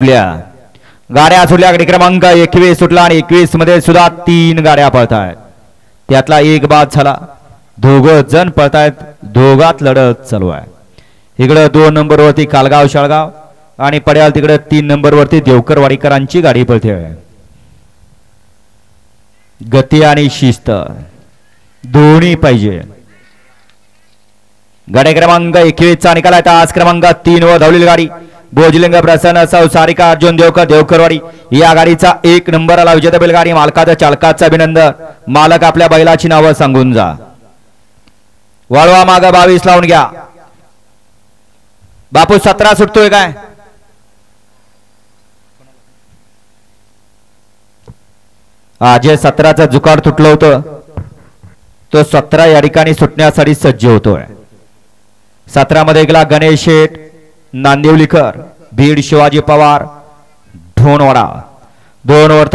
गाड्या सुटल्या गाडी क्रमांक 21 सुटला आणि 21 मध्ये सुद्धा 3 गाड्या पळतायत त्यातला एक बाद झाला दोघ जण पळतायत दोघात लढत चालू आहे इकडे 2 नंबर वरती कालगाव शाळगाव आणि पड्याल तिकडे 3 नंबर वरती देवकरवाडीकरांची गाडी पळते आहे गती आणि शिस्त दोन्ही पाहिजे गाडी क्रमांक 21 चा निकाल आहे आज क्रमांक 3 वर धावलेली गाडी भोजलिंग प्रसन्न सारिका अर्जुन देवकर देवकरवाडी या गाडीचा 1 नंबर आला विजेता बैलगाडी मालकाचं चालकाचं अभिनंदन मालक आपल्या बैलाची नावं सांगून जा वाळवा माग 22 लावून घ्या बापू 17 सुटतोय काय जे 17चा जुकाड तुटलं होतं तो 17 या ठिकाणी सुटण्यासाठी सज्ज होतोय 17 मध्ये गेला गणेश शेठ नांदिवलीकर बीड शिवाजी पवार ढोणवाडा 2 वर